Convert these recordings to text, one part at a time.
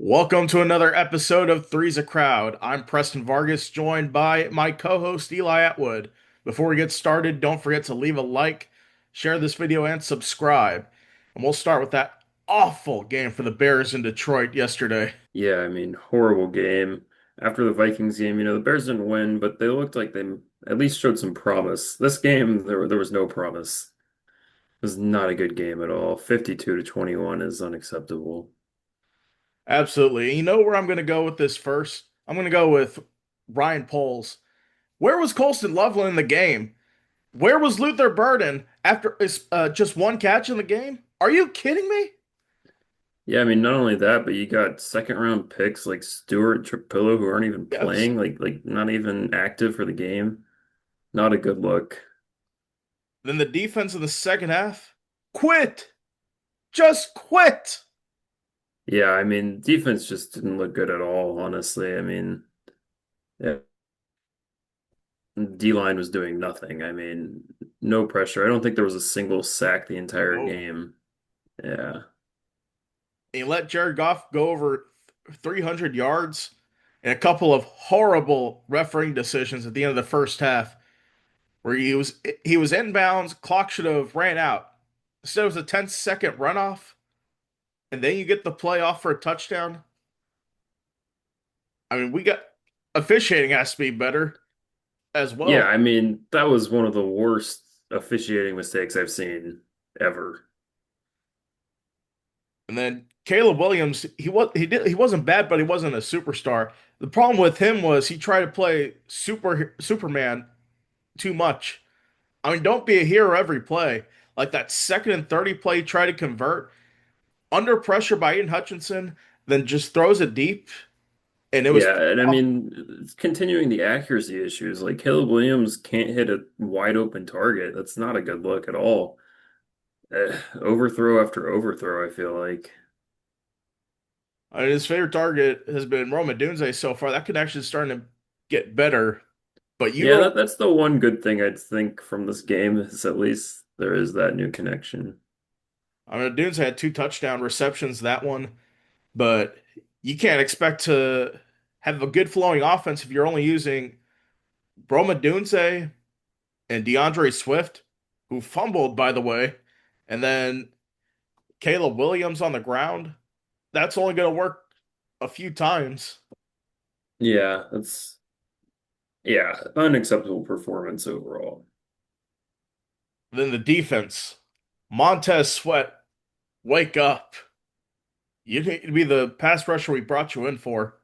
Welcome to another episode of Three's a Crowd. I'm Preston Vargas, joined by my co-host Eli Atwood. Before we get started, don't forget to leave a like, share this video, and subscribe. And we'll start with that awful game for the Bears in Detroit yesterday. Yeah, I mean, horrible game. After the Vikings game, the Bears didn't win, but they looked like they at least showed some promise. This game, there was no promise. It was not a good game at all. 52 to 21 is unacceptable. Absolutely. You know where I'm going to go with this first? I'm going to go with Ryan Poles. Where was Colston Loveland in the game? Where was Luther Burden after just one catch in the game? Are you kidding me? Yeah, I mean, not only that, but you got second round picks like Stewart, Trapillo, who aren't even Yes. playing, like not even active for the game. Not a good look. Then the defense in the second half quit. Just quit. Yeah, I mean, defense just didn't look good at all, honestly. I mean, yeah, D-line was doing nothing. I mean, no pressure. I don't think there was a single sack the entire No. game. Yeah. He let Jared Goff go over 300 yards and a couple of horrible refereeing decisions at the end of the first half where he was inbounds, clock should have ran out. Instead it was a 10-second runoff and then you get the play off for a touchdown. I mean, we got officiating has to be better as Yeah, well. I mean, that was one of the worst officiating mistakes I've seen ever. And then Caleb Williams, he wasn't bad, but he wasn't a superstar. The problem with him was he tried to play Superman too much. I mean, don't be a hero every play. Like that second and 30 play, he tried to convert under pressure by Aiden Hutchinson, then just throws it deep, and it was Yeah, and I mean, it's continuing the accuracy issues. Like Caleb Williams can't hit a wide open target. That's not a good look at all. Overthrow after overthrow, I feel like. I mean, his favorite target has been Roma Dunze so far. That connection is starting to get better. But you Yeah, wrote, that's the one good thing I'd think from this game is at least there is that new connection. I mean, Dunze had two touchdown receptions that one, but you can't expect to have a good flowing offense if you're only using Roma Dunze and DeAndre Swift, who fumbled, by the way, and then Caleb Williams on the ground. That's only going to work a few times. Yeah, that's yeah, unacceptable performance overall. Then the defense, Montez Sweat, wake up. You need to be the pass rusher we brought you in for,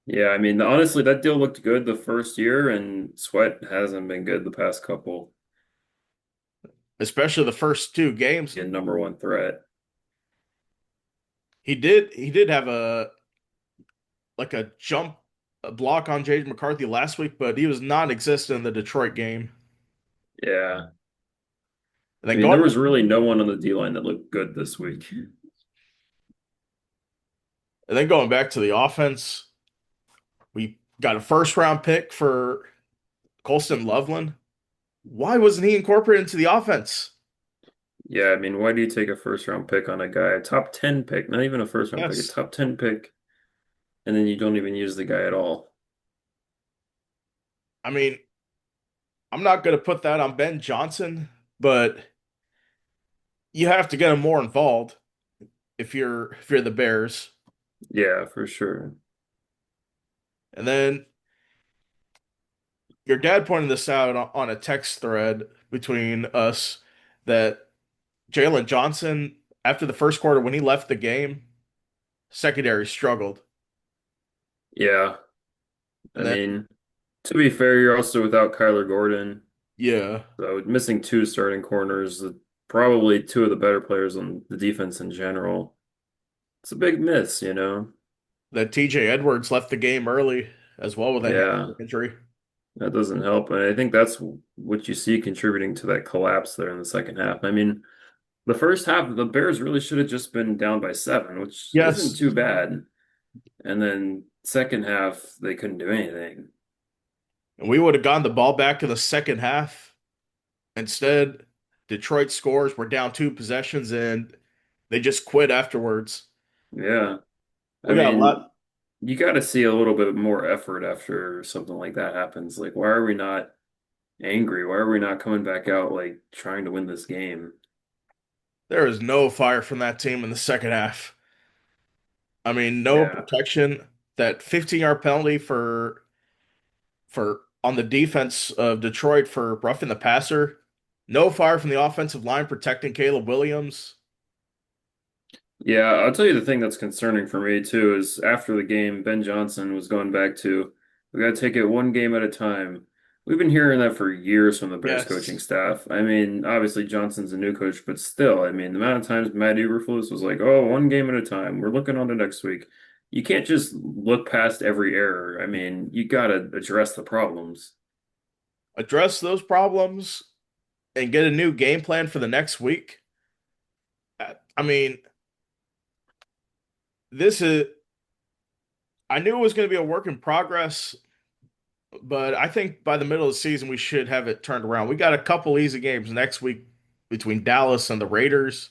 Yeah, I mean, honestly, that deal looked good the first year, and Sweat hasn't been good the past couple. especially the first two games. A number one threat. He did have a jump a block on J.J. McCarthy last week, but he was non-existent in the Detroit game. Yeah. And I then mean, there going was really no one on the D line that looked good this week. and then going back to the offense, we got a first round pick for Colston Loveland. Why wasn't he incorporated into the offense? Yeah, I mean, why do you take a first round pick on a guy, a top 10 pick, not even a first round pick, a Yes. top 10 pick, and then you don't even use the guy at all? I mean, I'm not going to put that on Ben Johnson, but you have to get him more involved if you're the Bears. Yeah, for sure. And then your dad pointed this out on a text thread between us that Jalen Johnson, after the first quarter, when he left the game, secondary struggled. Yeah. I And then, mean, to be fair, you're also without Kyler Gordon. yeah, So missing two starting corners, probably two of the better players on the defense in general. It's a big miss. that TJ Edwards left the game early as well with a Yeah, hamstring injury. that doesn't help. And I think that's what you see contributing to that collapse there in the second half. I mean, the first half, the Bears really should have just been down by seven, which isn't Yes. too bad. And then second half, they couldn't do anything. And we would have gotten the ball back in the second half. Instead, Detroit scores. We're down two possessions and they just quit afterwards. Yeah. I We got a mean, lot. you got to see a little bit more effort after something like that happens. Like, why are we not angry? Why are we not coming back out like trying to win this game? There is no fire from that team in the second half. I mean, no Yeah. protection. That 15-yard penalty for on the defense of Detroit for roughing the passer. No fire from the offensive line protecting Caleb Williams. Yeah, I'll tell you the thing that's concerning for me too is after the game, Ben Johnson was going back to, we got to take it one game at a time. We've been hearing that for years from the Bears coaching Yes. staff. I mean, obviously Johnson's a new coach, but still, I mean, the amount of times Matt Eberflus was like, "Oh, one game at a time. We're looking on to next week." You can't just look past every error. I mean, you got to address the problems. Address those problems and get a new game plan for the next week. I mean, this is I knew it was going to be a work in progress, but I think by the middle of the season we should have it turned around. We got a couple easy games next week between Dallas and the Raiders.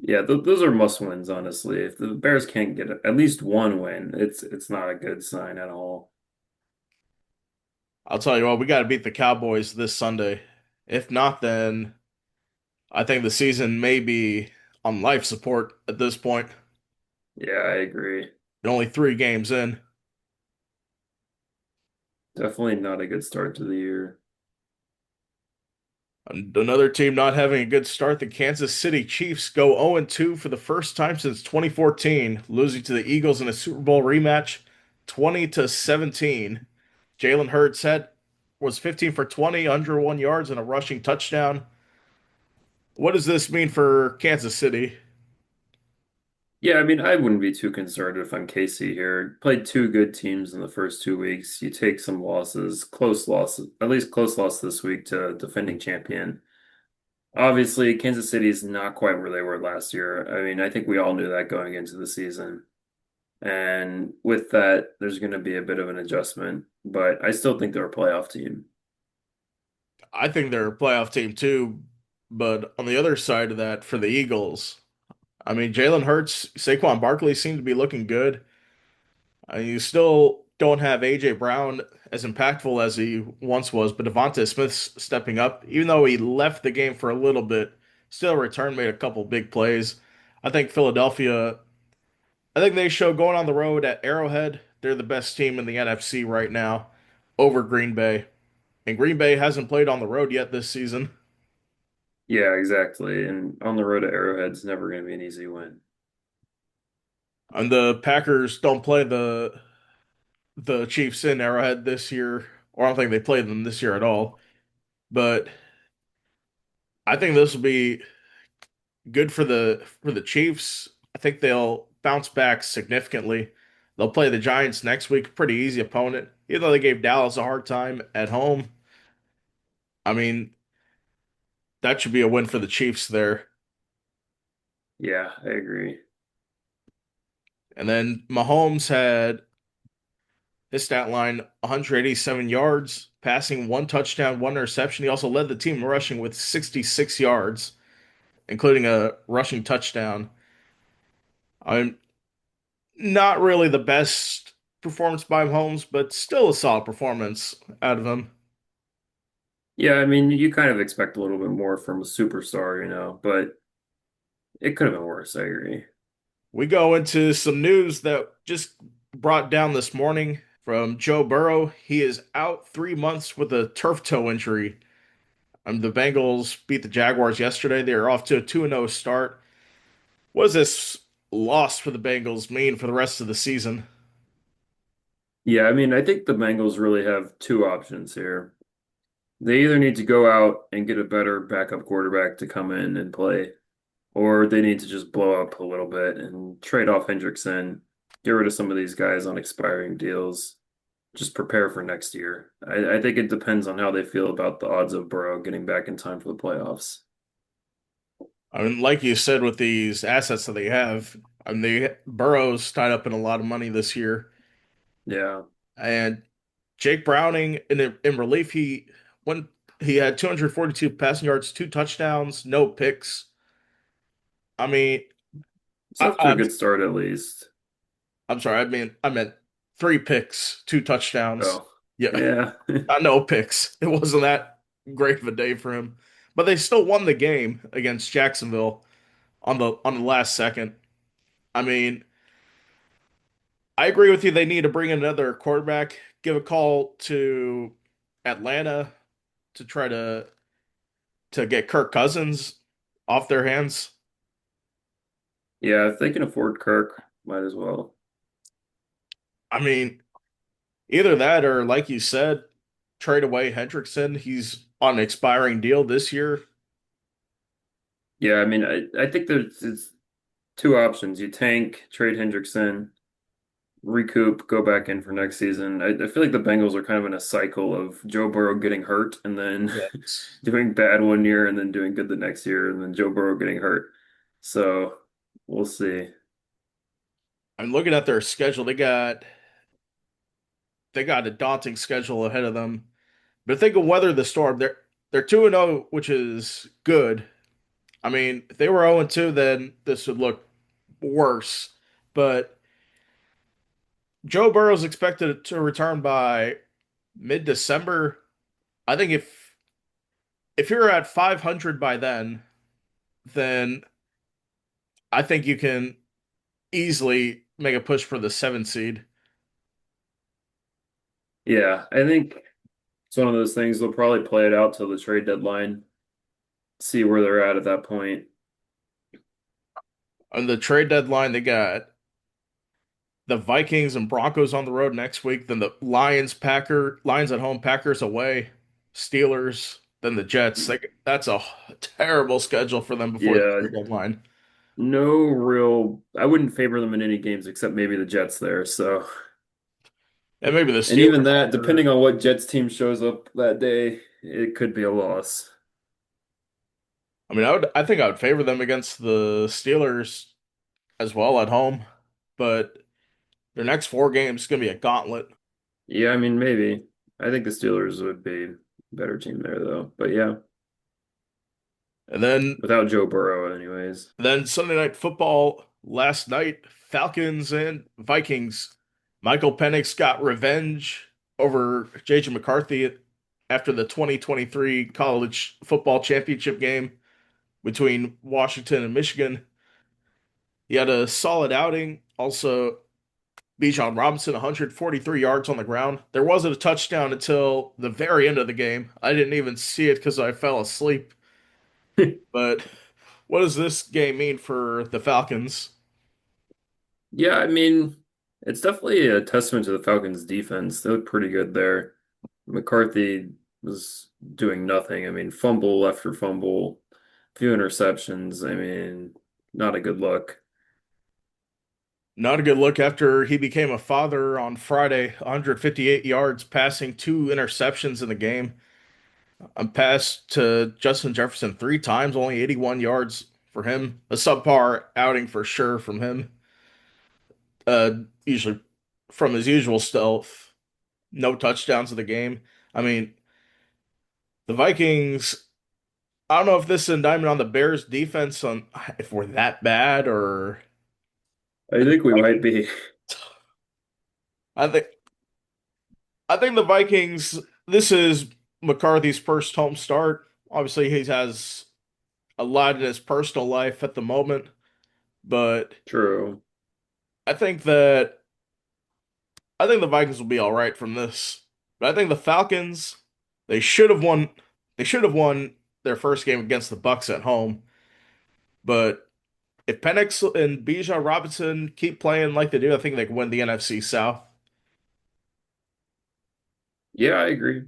Yeah, th those are must wins, honestly. If the Bears can't get at least one win, it's not a good sign at all. I'll tell you what, we got to beat the Cowboys this Sunday. If not, then I think the season may be on life support at this point. Yeah, I agree. Only 3 games in. Definitely not a good start to the year. And another team not having a good start, the Kansas City Chiefs go 0-2 for the first time since 2014, losing to the Eagles in a Super Bowl rematch 20-17. Jalen Hurts was 15 for 20, 101 yards and a rushing touchdown. What does this mean for Kansas City? Yeah, I mean, I wouldn't be too concerned if I'm Casey here. Played two good teams in the first 2 weeks. You take some losses, close losses, at least close loss this week to defending champion. Obviously, Kansas City is not quite where they were last year. I mean, I think we all knew that going into the season. And with that, there's going to be a bit of an adjustment, but I still think they're a playoff team. I think they're a playoff team too, but on the other side of that, for the Eagles, I mean, Jalen Hurts, Saquon Barkley seem to be looking good. You still don't have AJ Brown as impactful as he once was, but Devonta Smith's stepping up. Even though he left the game for a little bit, still returned, made a couple big plays. I think Philadelphia, I think they show going on the road at Arrowhead, they're the best team in the NFC right now over Green Bay. And Green Bay hasn't played on the road yet this season. Yeah, exactly. And on the road to Arrowhead's never going to be an easy win. And the Packers don't play the Chiefs in Arrowhead this year, or I don't think they played them this year at all. But I think this will be good for the Chiefs. I think they'll bounce back significantly. They'll play the Giants next week, pretty easy opponent. Even though they gave Dallas a hard time at home, I mean, that should be a win for the Chiefs there. Yeah, I agree. And then Mahomes had his stat line 187 yards, passing 1 touchdown, 1 interception. He also led the team rushing with 66 yards, including a rushing touchdown. I'm not really the best performance by Mahomes, but still a solid performance out of him. Yeah, I mean, you kind of expect a little bit more from a superstar, but it could have been worse. I agree. We go into some news that just brought down this morning from Joe Burrow. He is out 3 months with a turf toe injury. The Bengals beat the Jaguars yesterday. They are off to a 2-0 start. What does this loss for the Bengals mean for the rest of the season? Yeah, I mean, I think the Bengals really have two options here. They either need to go out and get a better backup quarterback to come in and play, or they need to just blow up a little bit and trade off Hendrickson, get rid of some of these guys on expiring deals, just prepare for next year. I think it depends on how they feel about the odds of Burrow getting back in time for the playoffs. I mean, like you said, with these assets that they have, Burrow's tied up in a lot of money this year. Yeah. And Jake Browning in relief, when he had 242 passing yards, 2 touchdowns, no picks. I mean, It's I, off to a I'm good start at least. I'm sorry, I meant 3 picks, 2 touchdowns. Oh, Yeah, yeah. not no picks. It wasn't that great of a day for him, but they still won the game against Jacksonville on the last second. I mean, I agree with you. They need to bring in another quarterback. Give a call to Atlanta to try to get Kirk Cousins off their hands. Yeah, if they can afford Kirk, might as well. I mean, either that or, like you said, trade away Hendrickson. He's on an expiring deal this year. Yeah, I mean, I think there's it's two options. You tank, trade Hendrickson, recoup, go back in for next season. I feel like the Bengals are kind of in a cycle of Joe Burrow getting hurt and then Yes. doing bad one year and then doing good the next year and then Joe Burrow getting hurt. So we'll see. I'm looking at their schedule. They got a daunting schedule ahead of them. But if they can weather the storm, they're 2-0, which is good. I mean, if they were 0-2, then this would look worse. But Joe Burrow's expected to return by mid-December. I think if you're at 500 by then I think you can easily make a push for the 7 seed. Yeah, I think it's one of those things they'll probably play it out till the trade deadline, see where they're at that point. On the trade deadline, they got the Vikings and Broncos on the road next week, then the Lions at home, Packers away, Steelers, then the Jets. That's a terrible schedule for them before the Yeah, trade deadline. no real. I wouldn't favor them in any games except maybe the Jets there. So, And maybe the and Steelers even that, after. depending on what Jets team shows up that day, it could be a loss. I mean, I think I would favor them against the Steelers as well at home, but their next 4 games is going to be a gauntlet. Yeah, I mean maybe. I think the Steelers would be a better team there though. But yeah, And without Joe Burrow, anyways. then Sunday Night Football last night, Falcons and Vikings. Michael Penix got revenge over JJ McCarthy after the 2023 college football championship game between Washington and Michigan. He had a solid outing. Also, Bijan Robinson, 143 yards on the ground. There wasn't a touchdown until the very end of the game. I didn't even see it because I fell asleep. But what does this game mean for the Falcons? Yeah, I mean, it's definitely a testament to the Falcons' defense. They look pretty good there. McCarthy was doing nothing. I mean, fumble after fumble, few interceptions. I mean, not a good look. Not a good look after he became a father on Friday. 158 yards, passing 2 interceptions in the game. A pass to Justin Jefferson 3 times, only 81 yards for him. A subpar outing for sure from him. Usually from his usual stealth, no touchdowns in the game. I mean, the Vikings. I don't know if this is an indictment on the Bears defense on if we're that bad or I think we might be. I think I think the Vikings. This is McCarthy's first home start. Obviously, he has a lot in his personal life at the moment, but True. I think that I think the Vikings will be all right from this. But I think the Falcons, they should have won. They should have won their first game against the Bucks at home. But if Penix and Bijan Robinson keep playing like they do, I think they can win the NFC South. Yeah, I agree.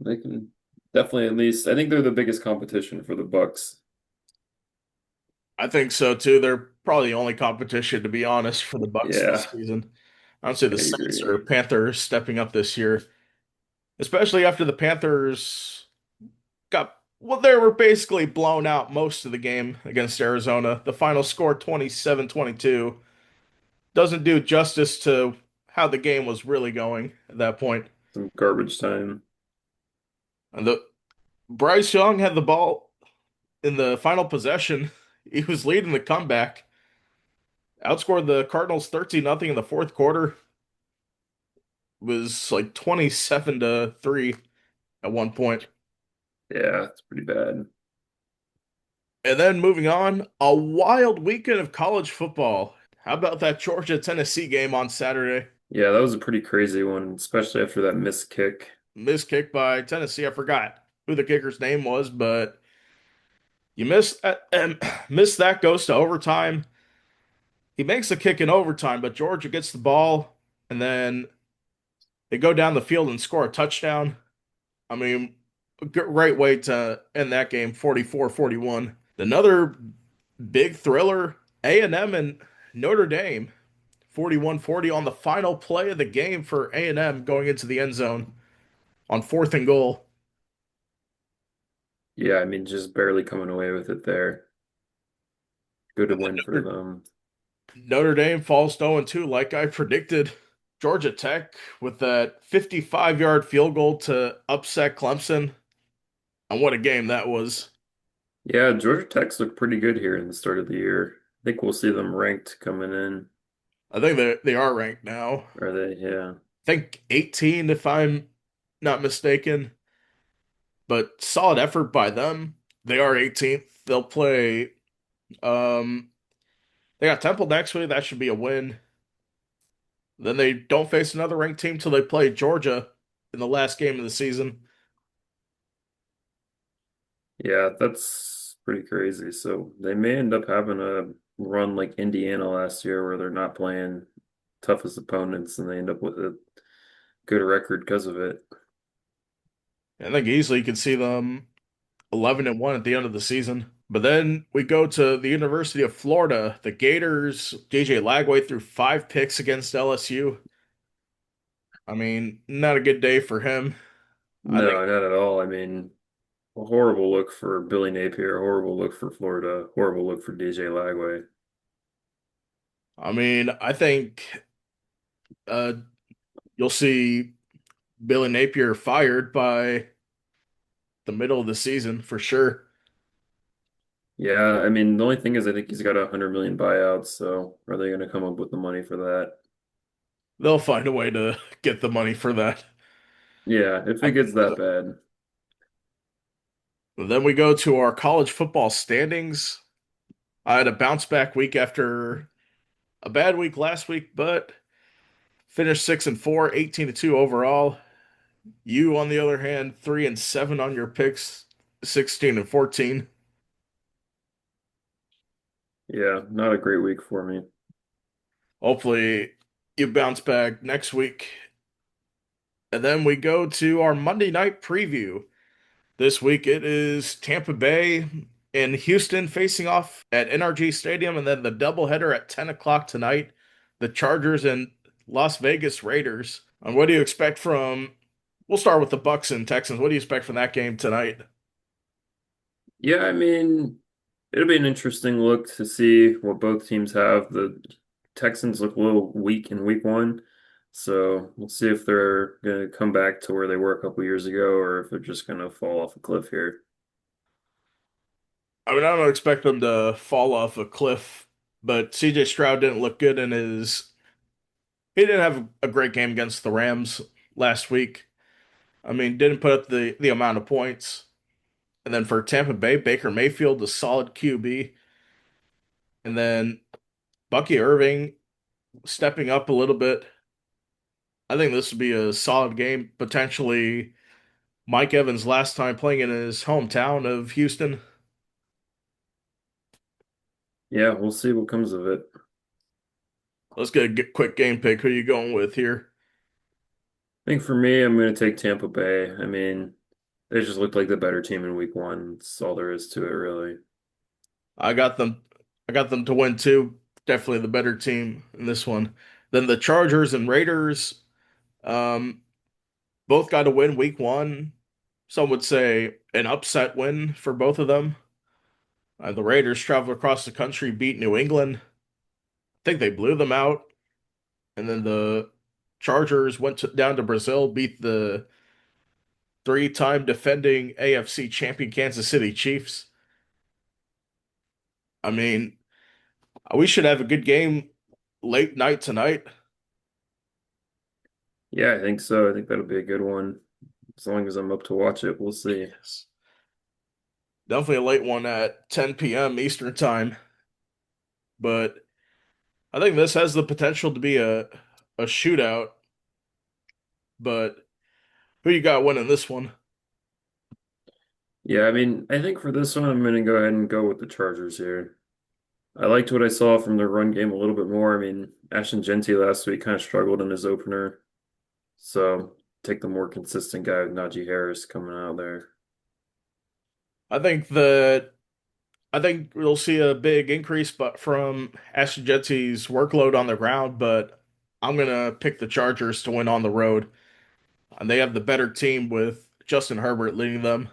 They can definitely at least. I think they're the biggest competition for the Bucks. I think so too. They're probably the only competition, to be honest, for the Bucks Yeah, this season. I would say the I Saints agree. or Panthers stepping up this year, especially after the Panthers got, well, they were basically blown out most of the game against Arizona. The final score 27-22 doesn't do justice to how the game was really going at that point. Some garbage time. And the Bryce Young had the ball in the final possession. He was leading the comeback. Outscored the Cardinals 13-0 in the fourth quarter. Was like 27-3 at one point. Yeah, it's pretty bad. And then moving on, a wild weekend of college football. How about that Georgia-Tennessee game on Saturday? Yeah, that was a pretty crazy one, especially after that missed kick. Missed kick by Tennessee. I forgot who the kicker's name was, but you missed missed that, goes to overtime. He makes the kick in overtime, but Georgia gets the ball, and then they go down the field and score a touchdown. I mean, a great way to end that game, 44-41. Another big thriller, A&M and Notre Dame, 41-40 on the final play of the game for A&M going into the end zone on fourth and goal. Yeah, I mean, just barely coming away with it there. Good And win for then them. Notre Dame falls to 0-2 like I predicted. Georgia Tech with that 55-yard field goal to upset Clemson. And what a game that was. Yeah, Georgia Tech's looked pretty good here in the start of the year. I think we'll see them ranked coming in. I think they are ranked now. Are they? Yeah. I think 18 if I'm not mistaken, but solid effort by them. They are 18th. They'll play um they got Temple next week. That should be a win. Then they don't face another ranked team till they play Georgia in the last game of the season. Yeah, that's pretty crazy. So they may end up having a run like Indiana last year where they're not playing toughest opponents and they end up with a good record because of it. I think easily you can see them 11-1 at the end of the season. But then we go to the University of Florida. The Gators, DJ Lagway threw 5 picks against LSU. I mean, not a good day for him. I think, No, not at all. I mean, a horrible look for Billy Napier, a horrible look for Florida, horrible look for DJ Lagway. I think uh, you'll see Billy Napier fired by the middle of the season for sure. Yeah, I mean, the only thing is I think he's got 100 million buyouts, so are they going to come up with the money for that? They'll find a way to get the money for that. Yeah, if I it gets think that so. bad. Then we go to our college football standings. I had a bounce back week after a bad week last week, but finished 6-4, 18-2 overall. You, on the other hand, 3-7 on your picks, 16-14. Yeah, not a great week for me. Hopefully, you bounce back next week. And then we go to our Monday night preview. This week it is Tampa Bay and Houston facing off at NRG Stadium, and then the doubleheader at 10 o'clock tonight, the Chargers and Las Vegas Raiders. And what do you expect from? We'll start with the Bucks and Texans. What do you expect from that game tonight? Yeah, I mean, it'll be an interesting look to see what both teams have. The Texans look a little weak in week one, so we'll see if they're going to come back to where they were a couple years ago or if they're just going to fall off a cliff here. I mean, I don't expect them to fall off a cliff, but CJ Stroud didn't look good in his. He didn't have a great game against the Rams last week. I mean, didn't put up the amount of points. And then for Tampa Bay, Baker Mayfield, a solid QB. And then Bucky Irving stepping up a little bit. I think this would be a solid game. Potentially Mike Evans' last time playing in his hometown of Houston. Yeah, we'll see what comes of it. Let's get a quick game pick. Who are you going with here? I think for me, I'm going to take Tampa Bay. I mean, they just looked like the better team in week one. That's all there is to it, really. I got them. I got them to win too. Definitely the better team in this one. Then the Chargers and Raiders, um, both got to win week one. Some would say an upset win for both of them. The Raiders traveled across the country, beat New England. I think they blew them out. And then the Chargers down to Brazil, beat the three-time defending AFC champion Kansas City Chiefs. I mean, We should have a good game late night tonight. Yeah, I think so. I think that'll be a good one. As long as I'm up to watch it, we'll see. Yes. Definitely a late one at 10 p.m. Eastern time, but I think this has the potential to be a shootout. But who you got winning this one? Yeah, I mean, I think for this one, I'm going to go ahead and go with the Chargers here. I liked what I saw from their run game a little bit more. I mean, Ashton Genty last week kind of struggled in his opener. So take the more consistent guy with Najee Harris coming out there. I think that I think we'll see a big increase, but from Ashton Jetsy's workload on the ground. But I'm gonna pick the Chargers to win on the road, and they have the better team with Justin Herbert leading them.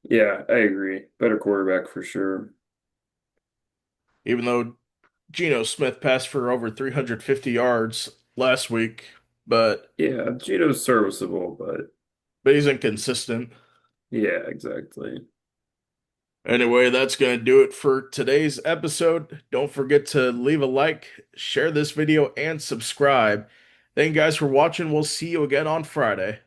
Yeah, I agree. Better quarterback for sure. Even though Geno Smith passed for over 350 yards last week, but Yeah, Gino's serviceable, but he's inconsistent. yeah, exactly. Anyway, that's going to do it for today's episode. Don't forget to leave a like, share this video, and subscribe. Thank you guys for watching. We'll see you again on Friday.